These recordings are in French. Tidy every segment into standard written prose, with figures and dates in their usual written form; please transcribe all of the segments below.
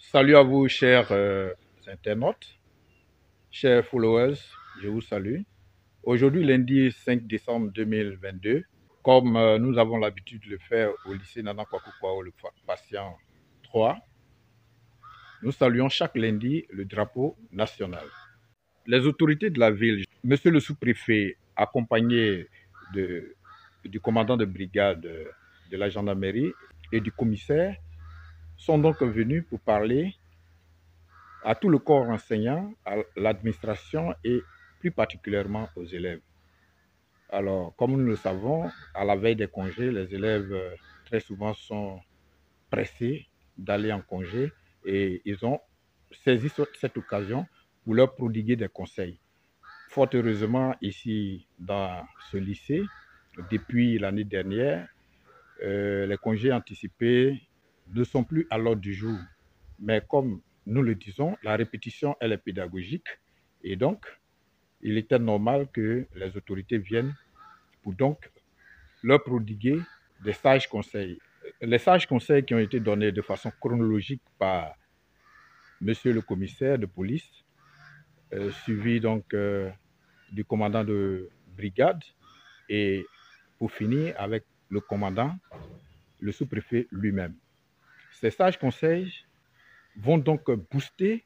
Salut à vous, chers internautes, chers followers, je vous salue. Aujourd'hui, lundi 5 décembre 2022, comme nous avons l'habitude de le faire au lycée Nana Kwakukwao, le patient 3, nous saluons chaque lundi le drapeau national. Les autorités de la ville, monsieur le sous-préfet, accompagné du commandant de brigade de la gendarmerie et du commissaire, sont donc venus pour parler à tout le corps enseignant, à l'administration et plus particulièrement aux élèves. Alors, comme nous le savons, à la veille des congés, les élèves très souvent sont pressés d'aller en congé et ils ont saisi cette occasion pour leur prodiguer des conseils. Fort heureusement, ici, dans ce lycée, depuis l'année dernière, les congés anticipés ne sont plus à l'ordre du jour. Mais comme nous le disons, la répétition, elle est pédagogique. Et donc, il était normal que les autorités viennent pour donc leur prodiguer des sages conseils. Les sages conseils qui ont été donnés de façon chronologique par monsieur le commissaire de police, suivi donc du commandant de brigade, et pour finir avec le commandant, le sous-préfet lui-même. Ces sages conseils vont donc booster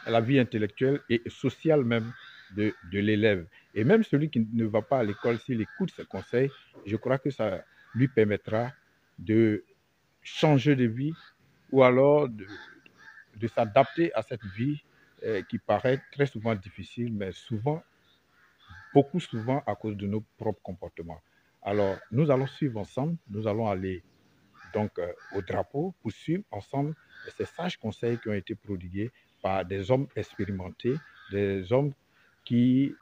la vie intellectuelle et sociale même de l'élève. Et même celui qui ne va pas à l'école, s'il écoute ces conseils, je crois que ça lui permettra de changer de vie ou alors de s'adapter à cette vie qui paraît très souvent difficile, mais souvent, beaucoup souvent à cause de nos propres comportements. Alors, nous allons suivre ensemble, nous allons aller donc au drapeau pour suivre ensemble ces sages conseils qui ont été prodigués par des hommes expérimentés, des hommes qui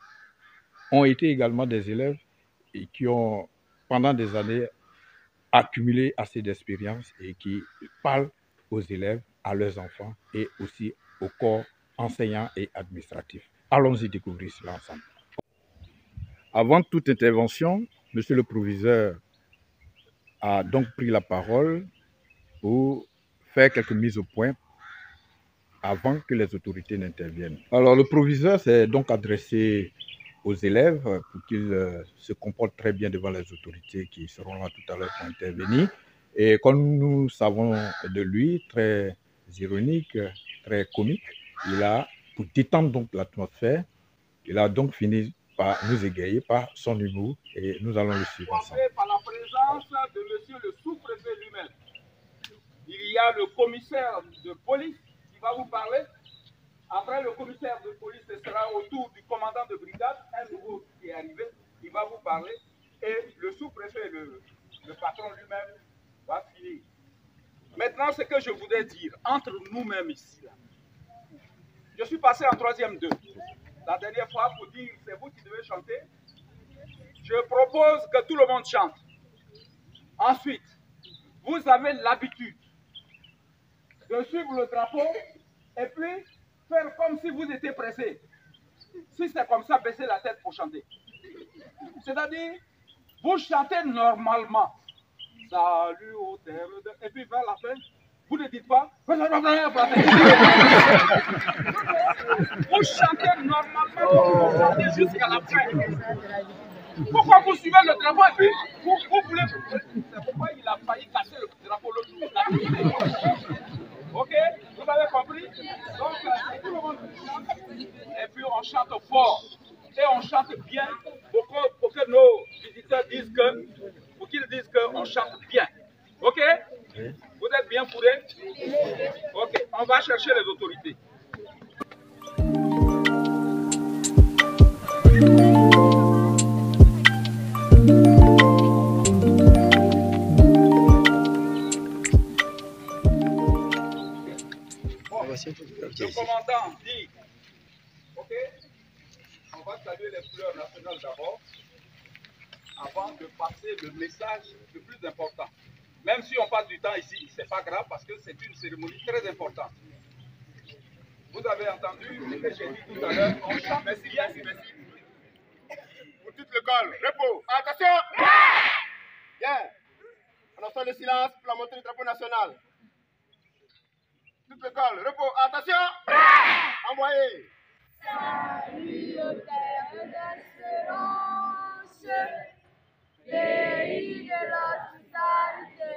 ont été également des élèves et qui ont, pendant des années, accumulé assez d'expérience et qui parlent aux élèves, à leurs enfants et aussi au corps enseignant et administratif. Allons-y découvrir cela ensemble. Avant toute intervention, monsieur le proviseur a donc pris la parole pour faire quelques mises au point avant que les autorités n'interviennent. Alors, le proviseur s'est donc adressé aux élèves pour qu'ils se comportent très bien devant les autorités qui seront là tout à l'heure pour intervenir. Et comme nous savons de lui, très ironique, très comique, il a, pour détendre donc l'atmosphère, il a donc fini par nous égayer par son humour et nous allons le suivre ensemble. Par la présence de monsieur le sous-préfet lui-même. Il y a le commissaire de police qui va vous parler. Après le commissaire de police, ce sera au tour du commandant de brigade, un nouveau qui est arrivé, il va vous parler. Et le sous-préfet, le patron lui-même, va finir. Maintenant, ce que je voudrais dire, entre nous-mêmes ici, là, je suis passé en 3e 2. La dernière fois, pour dire, c'est vous qui devez chanter. Je propose que tout le monde chante. Ensuite, vous avez l'habitude de suivre le drapeau et puis faire comme si vous étiez pressé. Si c'est comme ça, baissez la tête pour chanter. C'est-à-dire, vous chantez normalement. Salut au terre de... Et puis vers la fin, vous ne dites pas. Vous chantez normalement, vous chantez jusqu'à la fin. Pourquoi vous suivez le drapeau et puis vous voulez... C'est pourquoi il a failli casser le drapeau l'autre jour. Ok? Vous avez compris? Donc, tout le monde chante et puis on chante fort. Et on chante bien pour que nos visiteurs disent qu'on chante bien. Ok? Vous êtes bien fourrés? Ok, on va chercher les autorités. Le commandant dit, ok, on va saluer les couleurs nationales d'abord, avant de passer le message le plus important. Même si on passe du temps ici, c'est pas grave parce que c'est une cérémonie très importante. Vous avez entendu ce que j'ai dit tout à l'heure, on chante. Merci. Pour toute l'école, repos, attention! Bien. On entend le silence pour la montée du drapeau national. Toute l'école, repos, attention. Envoyé. Salutaire d'espérance, pays de la totalité,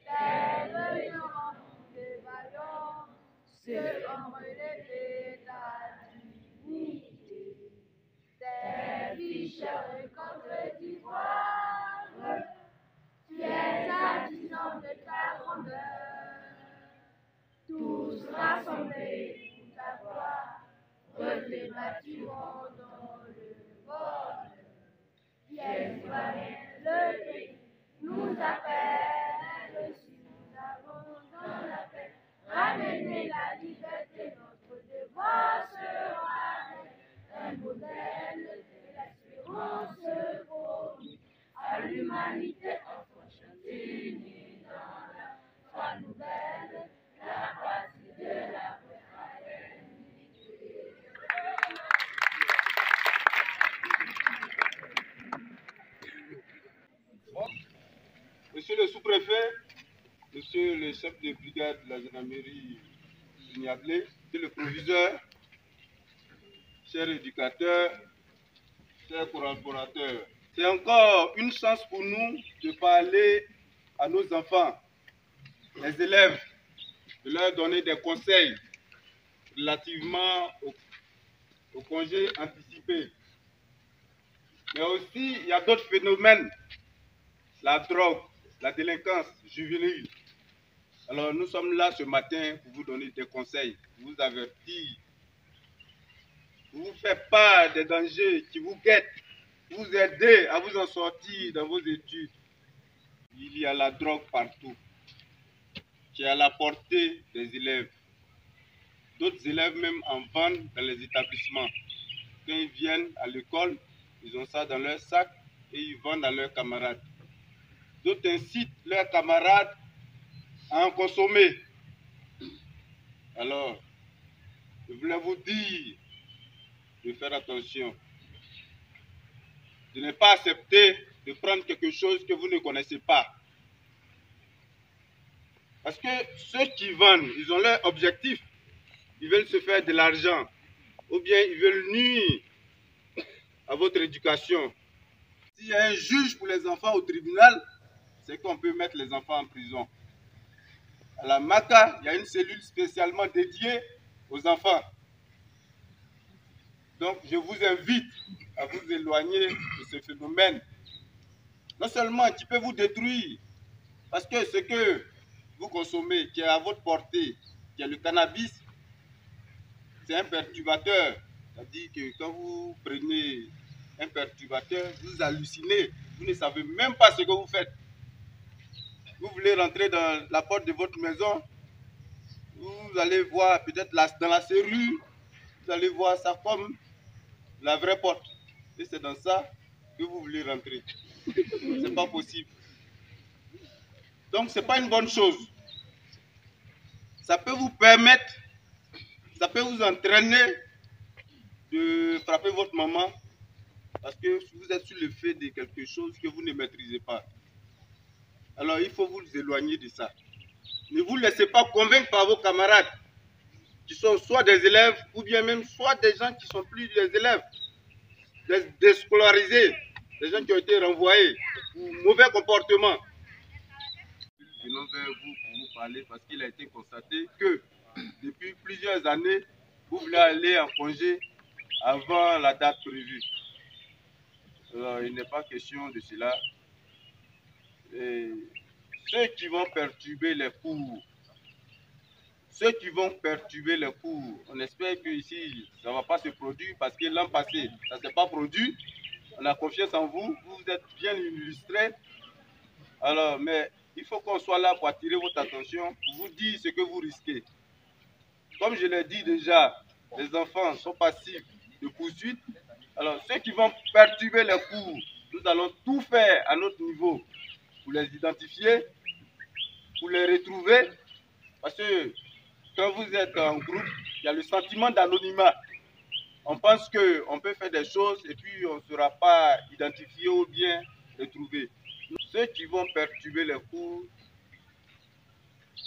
les vaincants des vaillants se ont relevés la dignité, des ficheurs contre d'ivoire, tu es artisan de ta grandeur, tous rassemblés. Reflet bâtiment dans le vol, pièce le pays nous appelle, si nous avons dans la paix, ramener la liberté, notre devoir sera un modèle de l'espérance promise à l'humanité en franchise unie dans la foi nouvelle, la patrie de la paix. Monsieur le sous-préfet, monsieur le chef de brigade de la gendarmerie du Niablé, monsieur le proviseur, chers éducateurs, chers collaborateurs, c'est encore une chance pour nous de parler à nos enfants, les élèves, de leur donner des conseils relativement au congé anticipé. Mais aussi, il y a d'autres phénomènes, la drogue, la délinquance juvénile. Alors nous sommes là ce matin pour vous donner des conseils, pour vous avertir, pour vous faire part des dangers qui vous guettent, pour vous aider à vous en sortir dans vos études. Il y a la drogue partout, qui est à la portée des élèves. D'autres élèves même en vendent dans les établissements. Quand ils viennent à l'école, ils ont ça dans leur sac et ils vendent à leurs camarades. D'autres incitent leurs camarades à en consommer. Alors, je voulais vous dire de faire attention, de ne pas accepter de prendre quelque chose que vous ne connaissez pas. Parce que ceux qui vendent, ils ont leur objectif. Ils veulent se faire de l'argent. Ou bien ils veulent nuire à votre éducation. S'il y a un juge pour les enfants au tribunal, c'est qu'on peut mettre les enfants en prison. À la MACA, il y a une cellule spécialement dédiée aux enfants. Donc, je vous invite à vous éloigner de ce phénomène. Non seulement qui peut vous détruire, parce que ce que vous consommez, qui est à votre portée, qui est le cannabis, c'est un perturbateur. C'est-à-dire que quand vous prenez un perturbateur, vous hallucinez. Vous ne savez même pas ce que vous faites. Vous voulez rentrer dans la porte de votre maison, vous allez voir peut-être dans la serrure, vous allez voir ça comme la vraie porte. Et c'est dans ça que vous voulez rentrer. C'est pas possible. Donc c'est pas une bonne chose. Ça peut vous permettre, ça peut vous entraîner de frapper votre maman parce que vous êtes sur le fait de quelque chose que vous ne maîtrisez pas. Alors il faut vous éloigner de ça. Ne vous laissez pas convaincre par vos camarades qui sont soit des élèves ou bien même soit des gens qui sont plus des élèves, des déscolarisés, des gens qui ont été renvoyés pour mauvais comportement. Nous venons vers vous pour vous parler parce qu'il a été constaté que depuis plusieurs années, vous voulez aller en congé avant la date prévue. Alors, il n'est pas question de cela. Et ceux qui vont perturber les cours, on espère que ici, ça ne va pas se produire parce que l'an passé, ça ne s'est pas produit. On a confiance en vous, vous êtes bien illustrés. Alors, mais il faut qu'on soit là pour attirer votre attention, pour vous dire ce que vous risquez. Comme je l'ai dit déjà, les enfants sont passifs de poursuite. Alors, ceux qui vont perturber les cours, nous allons tout faire à notre niveau pour les identifier, pour les retrouver. Parce que quand vous êtes en groupe, il y a le sentiment d'anonymat. On pense qu'on peut faire des choses et puis on ne sera pas identifié ou bien retrouvé. Ceux qui vont perturber les cours,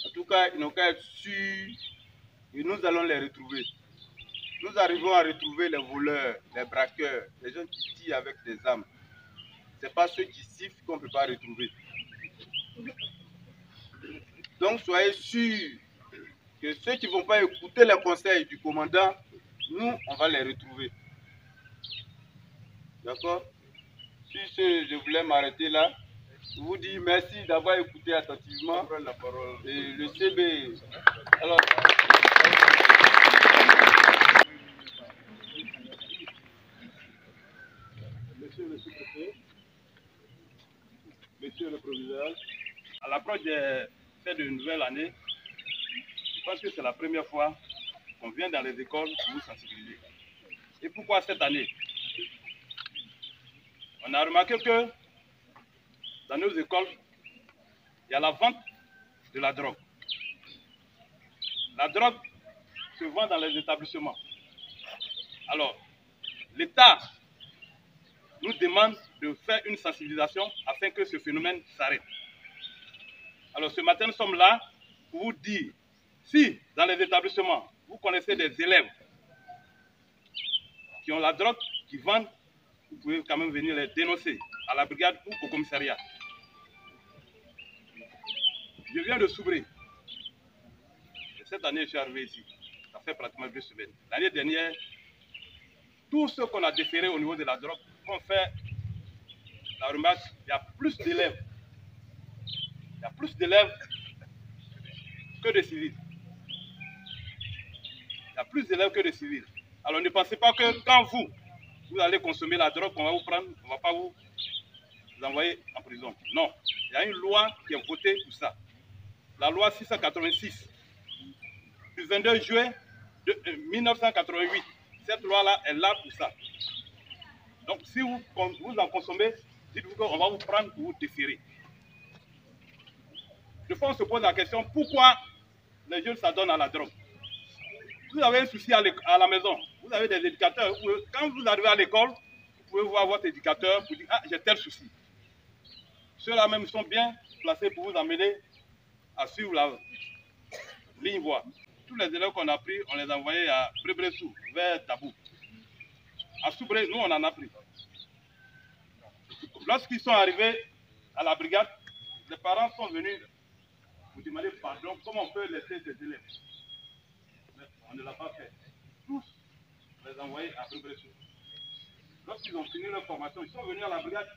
En tout cas, ils n'ont qu'à être sûrs et nous allons les retrouver. Nous arrivons à retrouver les voleurs, les braqueurs, les gens qui tirent avec des armes. Ce n'est pas ceux qui sifflent qu'on ne peut pas retrouver. Donc soyez sûrs que ceux qui ne vont pas écouter les conseils du commandant, nous, on va les retrouver. D'accord? Sur ce, je voulais m'arrêter là. Je vous dis merci d'avoir écouté attentivement. La parole. Et le CB. Alors, monsieur le sous-préfet, monsieur le proviseur, à l'approche de cette nouvelle année, je pense que c'est la première fois qu'on vient dans les écoles pour nous sensibiliser. Et pourquoi cette année? On a remarqué que dans nos écoles, il y a la vente de la drogue. La drogue se vend dans les établissements. Alors, l'État nous demande de faire une sensibilisation afin que ce phénomène s'arrête. Alors, ce matin, nous sommes là pour vous dire, si dans les établissements, vous connaissez des élèves qui ont la drogue, qui vendent, vous pouvez quand même venir les dénoncer à la brigade ou au commissariat. Je viens de Soubré. Cette année, je suis arrivé ici. Ça fait pratiquement 2 semaines. L'année dernière, tout ce qu'on a déféré au niveau de la drogue, qu'on fait la remarque, il y a plus d'élèves. Il y a plus d'élèves que de civils. Il y a plus d'élèves que de civils. Alors ne pensez pas que quand vous allez consommer la drogue, on va vous prendre, on ne va pas vous envoyer en prison. Non. Il y a une loi qui est votée pour ça. La loi 686 du 22 juin 1988. Cette loi-là est là pour ça. Donc si vous en consommez, dites-vous qu'on va vous prendre pour vous déférer. De fois, on se pose la question, pourquoi les jeunes s'adonnent à la drogue? Vous avez un souci à la maison, vous avez des éducateurs. Quand vous arrivez à l'école, vous pouvez voir votre éducateur pour dire, ah, j'ai tel souci. Ceux-là même sont bien placés pour vous amener à suivre la ligne voie. Tous les élèves qu'on a pris, on les a envoyés à Brébressou, vers Tabou. À Soubré, nous, on en a pris. Lorsqu'ils sont arrivés à la brigade, les parents sont venus vous demander pardon, comment on peut laisser ces élèves. Mais on ne l'a pas fait. Tous les envoyés à Brébressou. Lorsqu'ils ont fini leur formation, ils sont venus à la brigade.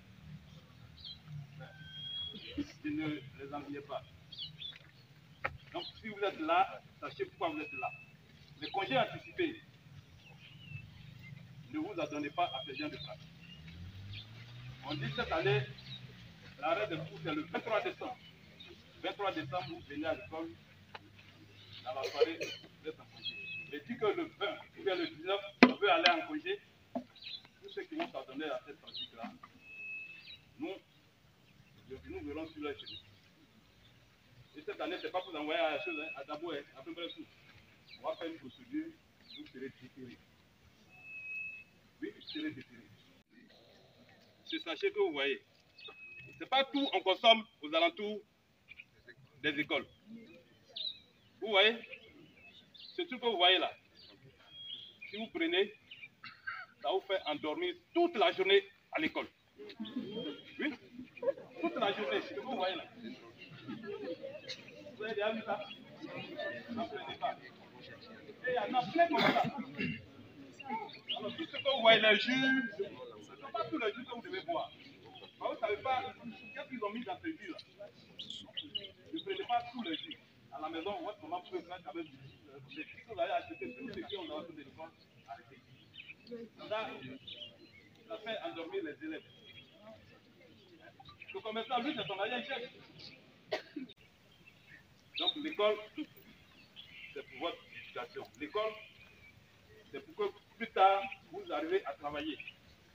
Je ne les enviais pas. Donc si vous êtes là, sachez pourquoi vous êtes là. Les congés anticipés ne vous adonnez pas à ces gens de place. On dit cette année, l'arrêt de cours c'est le 23 décembre. 23 décembre, vous venez à l'école, dans la soirée, vous êtes en congé. Mais dit que le 20 ou bien le 19, on veut aller en congé, tous ceux qui vont s'adonner à cette pratique-là, nous verrons sur leur chemin. Et cette année, ce n'est pas pour envoyer à la chose, à Dabo, à Brébressou. On va faire une procédure, vous serez déférés. Oui, vous serez déférés. C'est sachez que vous voyez. Ce n'est pas tout on consomme aux alentours des écoles. Vous voyez, ce truc que vous voyez là, si vous prenez, ça vous fait endormir toute la journée à l'école. Oui, toute la journée, ce que vous voyez là. Vous avez déjà vu ça? N'en prenez pas. Et il y en a plein comme ça. Alors tout ce que vous voyez, les jus, ce ne sont pas tous les jus que vous devez boire. Vous ne savez pas qu'est-ce qu'ils ont mis dans ces jus là. Ne prenez pas tous les jus. À la maison, votre maman peut faire quand même des jus que vous allez acheter, tous ceux qui ont dans votre école, arrêtez. Ça fait endormir les élèves. Le commerçant, lui, c'est son arrière-chef. Donc l'école, c'est pour votre éducation. L'école, c'est pour que plus tard, vous arrivez à travailler.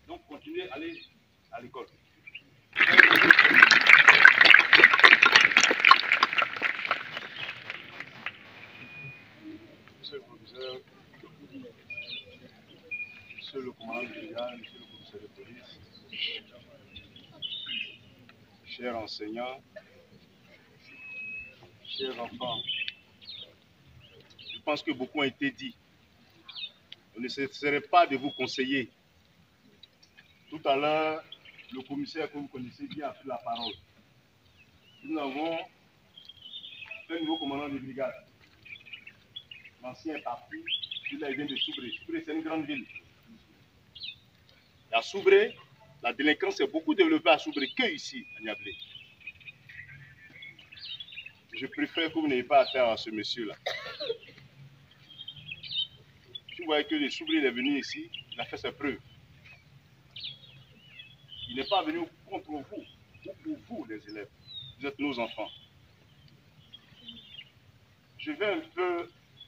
Donc continuez à aller à l'école. Monsieur le professeur, monsieur le commandant de brigade, monsieur le commissaire de police, chers enseignants, chers enfants, je pense que beaucoup a été dit. Je ne cesserai pas de vous conseiller. Tout à l'heure, le commissaire que vous connaissez bien a pris la parole. Nous avons un nouveau commandant de brigade. L'ancien est parti, il vient de Soubré. Soubré, c'est une grande ville. Et à Soubré, la délinquance est beaucoup développée à Soubré que ici, à Niablé. Je préfère que vous n'ayez pas affaire à ce monsieur-là. Si vous voyez que le Soubré est venu ici, il a fait ses preuves. Il n'est pas venu contre vous, ou pour vous, les élèves. Vous êtes nos enfants. Je vais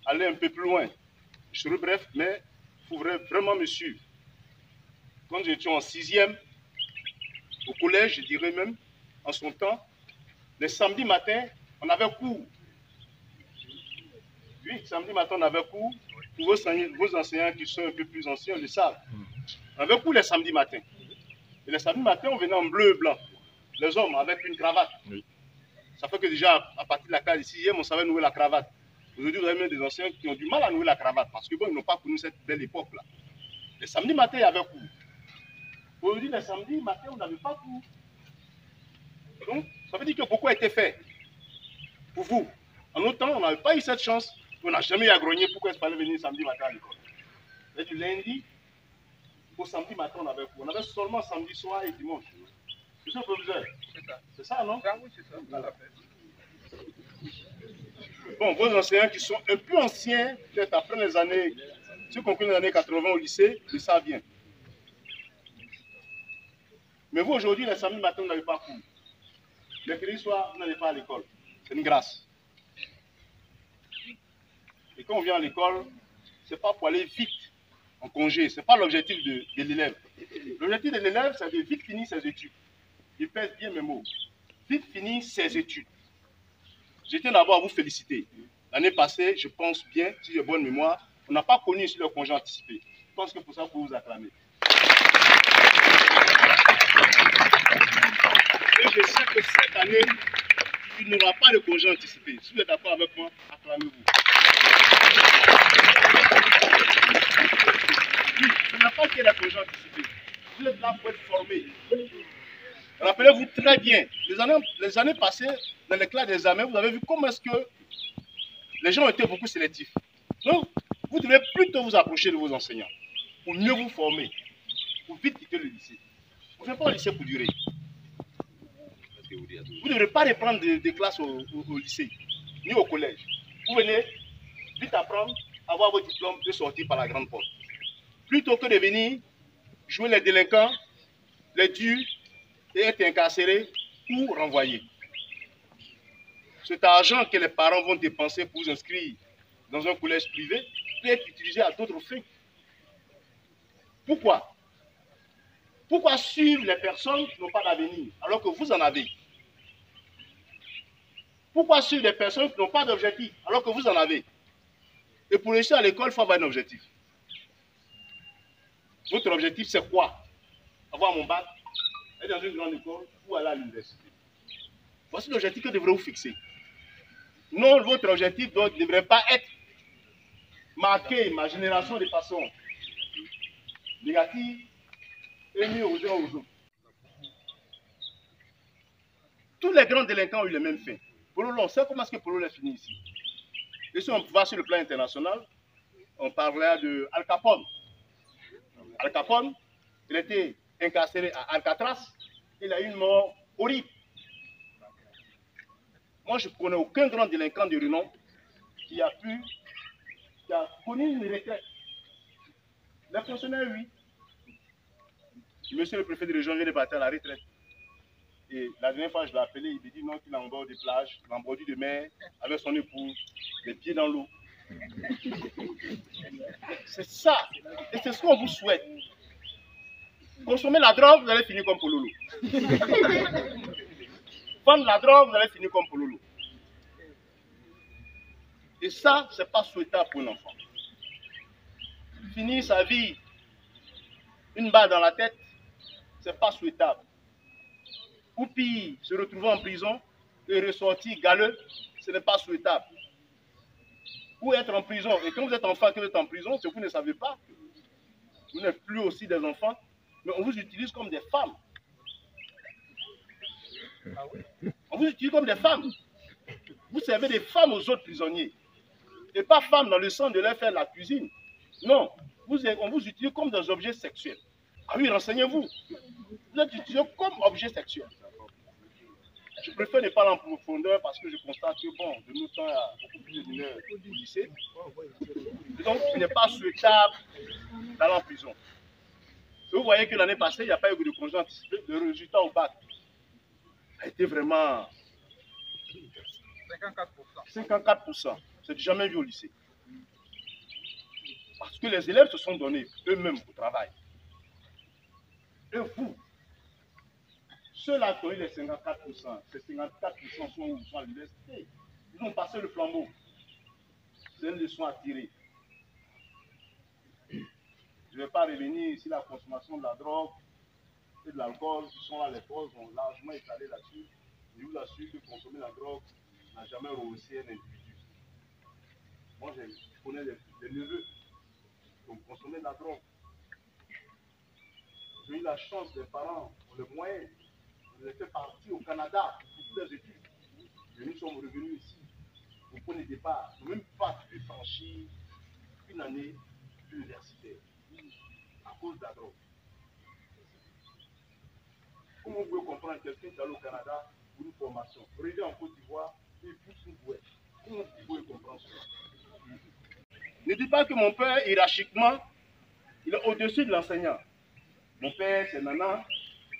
aller un peu plus loin. Je serai bref, mais il faudrait vraiment me suivre. Quand j'étais en 6e, au collège, je dirais même, en son temps, les samedis matins, on avait cours. Oui, samedi matin, on avait cours. Pour vos enseignants qui sont un peu plus anciens, le savent. On avait cours les samedis matins. Et les samedis matins, on venait en bleu et blanc. Les hommes avec une cravate. Oui. Ça fait que déjà, à partir de la classe de 6e, on savait nouer la cravate. Aujourd'hui, vous avez même des enseignants qui ont du mal à nouer la cravate parce que bon, ils n'ont pas connu cette belle époque-là. Les samedis matins, il y avait cours. Aujourd'hui, les samedis matins, on n'avait pas cours. Donc, ça veut dire que beaucoup a été fait pour vous. En notre temps, on n'avait pas eu cette chance. On n'a jamais eu à grogner pourquoi il fallait venir samedi matin à l'école. Mais du lundi au samedi matin, on avait cours. On avait seulement samedi soir et dimanche. Monsieur le professeur, c'est ça. C'est ça, non? Ah oui, c'est ça. Bon, vos enseignants qui sont un peu anciens, peut-être après les années, ceux qui ont connu les années 80 au lycée, ils savent bien. Mais vous, aujourd'hui, les samedis matin, vous n'avez pas cours. Mercredi soir, vous n'allez pas à l'école. C'est une grâce. Et quand on vient à l'école, ce n'est pas pour aller vite en congé. Ce n'est pas l'objectif de l'élève. L'objectif de l'élève, c'est de vite finir ses études. Il pèse bien mes mots. Vite finir ses études. Je tiens d'abord à vous féliciter. L'année passée, je pense bien, si j'ai bonne mémoire, on n'a pas connu ici le congé anticipé. Je pense que pour ça, il faut vous acclamer. Et je sais que cette année, il n'y aura pas de congé anticipé. Si vous êtes d'accord avec moi, acclamez-vous. Oui, il n'y a pas qu'il y ait de congé anticipé. Vous êtes là pour être formés. Rappelez-vous très bien, les années passées, dans les classes d'examen, vous avez vu comment est-ce que les gens étaient beaucoup sélectifs. Donc, vous devez plutôt vous approcher de vos enseignants pour mieux vous former, pour vite quitter le lycée. Vous ne faites pas au lycée pour durer. Vous ne devrez pas reprendre des classes au lycée, ni au collège. Vous venez vite apprendre, avoir votre diplôme et sortir par la grande porte. Plutôt que de venir jouer les délinquants, les durs, et être incarcéré ou renvoyé. Cet argent que les parents vont dépenser pour vous inscrire dans un collège privé peut être utilisé à d'autres fins. Pourquoi? Pourquoi suivre les personnes qui n'ont pas d'avenir alors que vous en avez? Pourquoi suivre les personnes qui n'ont pas d'objectif alors que vous en avez? Et pour réussir à l'école, il faut avoir un objectif. Votre objectif, c'est quoi? Avoir mon bac, être dans une grande école ou aller à l'université. Voici l'objectif que devrez vous fixer. Non, votre objectif ne devrait pas être marqué ma génération de façon négative et mis aux uns aux autres. Tous les grands délinquants ont eu les mêmes fins. Pololo, on sait comment est-ce que Pololo est fini ici. Et si on va sur le plan international, on parlait de Al Capone. Al Capone, il était incarcéré à Alcatraz, il a eu une mort horrible. Moi, je ne connais aucun grand délinquant de renom qui a connu une retraite. Les fonctionnaires, oui. Monsieur le préfet de région vient de partir à la retraite. Et la dernière fois, je l'ai appelé, il me dit non, qu'il est en bord de plage, en bordure de mer, avec son épouse, les pieds dans l'eau. C'est ça. Et c'est ce qu'on vous souhaite. Consommer la drogue, vous allez finir comme Pololo. Vendre la drogue, vous allez finir comme Pololo. Et ça, ce n'est pas souhaitable pour un enfant. Finir sa vie, une balle dans la tête, ce n'est pas souhaitable. Ou pire, se retrouver en prison et ressortir galeux, Ce n'est pas souhaitable. Ou être en prison. Et quand vous êtes enfant, que vous êtes en prison, c'est que vous ne savez pas. Vous n'êtes plus aussi des enfants, mais on vous utilise comme des femmes. On vous utilise comme des femmes. Vous servez des femmes aux autres prisonniers. Et pas femmes dans le sens de leur faire la cuisine. Non, on vous utilise comme des objets sexuels. Ah oui, renseignez-vous. Vous êtes utilisé comme objet sexuel. Je préfère ne pas aller en profondeur parce que je constate que, bon, de nos temps, il y a beaucoup plus de mineurs au lycée. Et donc, il n'est pas souhaitable d'aller en prison. Et vous voyez que l'année passée, il n'y a pas eu de congé anticipé. Le résultat au bac a été vraiment 54%. C'est du jamais vu au lycée. Parce que les élèves se sont donnés eux-mêmes au travail. Et vous, ceux-là qui ont eu les 54%, ces 54% sont à l'université. Ils ont passé le flambeau. C'est une leçon à tirer. Je ne vais pas revenir sur la consommation de la drogue et de l'alcool, qui sont là les causes, ont largement étalé là-dessus. Je vous assure que consommer la drogue n'a jamais rehaussé un individu. Moi, je connais des neveux qui ont consommé de la drogue. J'ai eu la chance, des parents ont les moyens. On était partis au Canada pour toutes les études. Et nous sommes revenus ici. Au point de départ, nous n'avons même pas pu franchir une année universitaire à cause de la drogue. Comment vous pouvez comprendre quelqu'un qui est allé au Canada pour une formation, arrivé en Côte d'Ivoire, il pousse une bouée. Comment vous pouvez comprendre cela? Ne dites pas que mon père, hiérarchiquement, il est au-dessus de l'enseignant. Mon père, c'est Nana.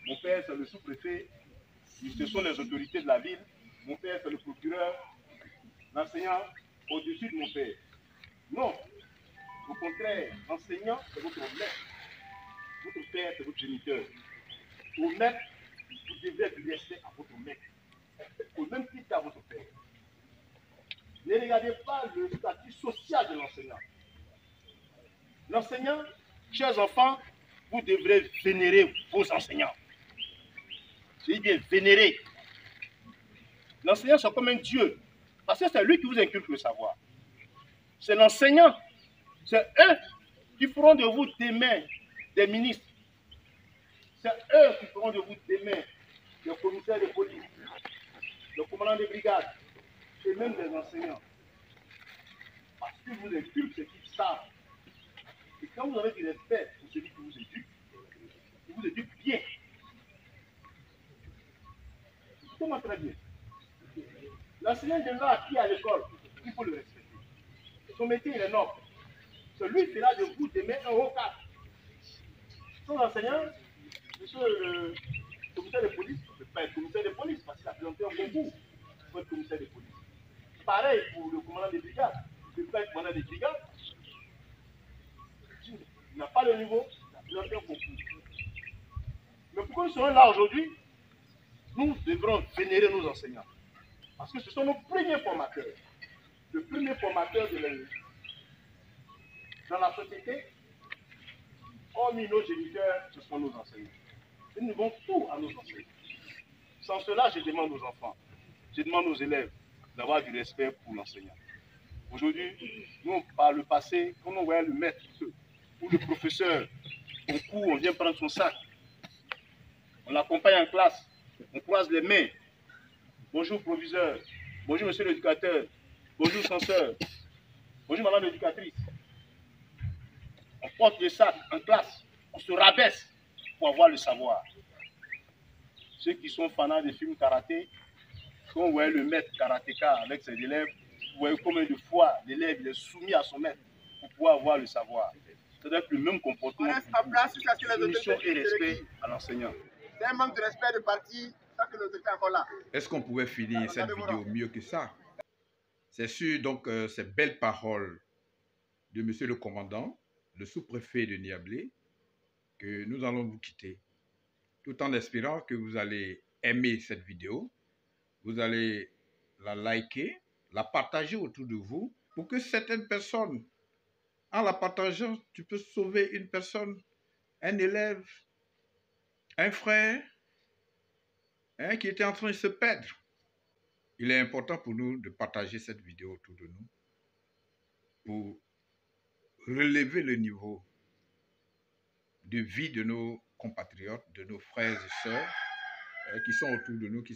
Mon père, c'est le sous-préfet. Ce sont les autorités de la ville. Mon père, c'est le procureur. L'enseignant, au-dessus de mon père. Non. Au contraire, l'enseignant, c'est votre maître. Votre père, c'est votre géniteur. Au maître, vous devez être respect à votre maître. Au même titre qu'à votre père. Ne regardez pas le statut social de l'enseignant. L'enseignant, chers enfants, vous devrez vénérer vos enseignants. Je dis bien vénérer. L'enseignant, c'est comme un Dieu. Parce que c'est lui qui vous inculque le savoir. C'est l'enseignant. C'est eux qui feront de vous demain des ministres. C'est eux qui feront de vous demain des commissaires de police, des commandants de brigade, et même des enseignants. Parce qu'ils vous inculquent ce qu'ils savent. Et quand vous avez du respect pour celui qui vous éduque, il vous éduque bien. Comment très bien. L'enseignant devra appris à l'école, il faut le respecter. Son métier, il est noble. Celui qui fera de vous demain un haut cadre. Son enseignant, monsieur le commissaire de police, ne peut pas être commissaire de police parce qu'il a présenté un concours pour être commissaire de police. Pareil pour le commandant des brigades, il ne peut pas être commandant des brigades. Il n'a pas le niveau, il a présenté un concours. Mais pourquoi nous serons là aujourd'hui? Nous devrons vénérer nos enseignants. Parce que ce sont nos premiers formateurs. Le premier formateur dans la société, hormis nos géniteurs, ce sont nos enseignants. Et nous devons tout à nos enseignants. Sans cela, je demande aux enfants, je demande aux élèves d'avoir du respect pour l'enseignant. Aujourd'hui, nous, par le passé, quand on voyait le maître ou le professeur au cours, on vient prendre son sac, on l'accompagne en classe, on croise les mains. Bonjour proviseur, bonjour monsieur l'éducateur, bonjour censeur, bonjour madame l'éducatrice. On porte le sac en classe, on se rabaisse pour avoir le savoir. Ceux qui sont fanats des films karaté, quand on voit le maître karatéka avec ses élèves, vous voyez combien de fois l'élève est soumis à son maître pour pouvoir avoir le savoir. Ça doit être le même comportement. Soumission et respect à l'enseignant. C'est un manque de respect de parti, ça que l'autorité est encore là. Est-ce qu'on pouvait finir cette vidéo mieux que ça? C'est sur donc ces belles paroles de monsieur le commandant, le sous-préfet de Niablé, que nous allons vous quitter, tout en espérant que vous allez aimer cette vidéo, vous allez la liker, la partager autour de vous, pour que certaines personnes, en la partageant, tu peux sauver une personne, un élève, un frère, qui était en train de se perdre. Il est important pour nous de partager cette vidéo autour de nous pour relever le niveau de vie de nos compatriotes, de nos frères et sœurs qui sont autour de nous, qui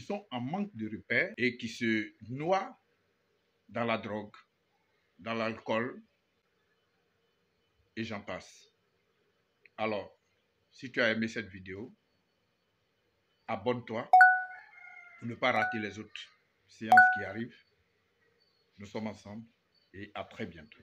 sont en manque de repères et qui se noient dans la drogue, dans l'alcool, et j'en passe. Alors, si tu as aimé cette vidéo, abonne-toi pour ne pas rater les autres séances qui arrivent. Nous sommes ensemble et à très bientôt.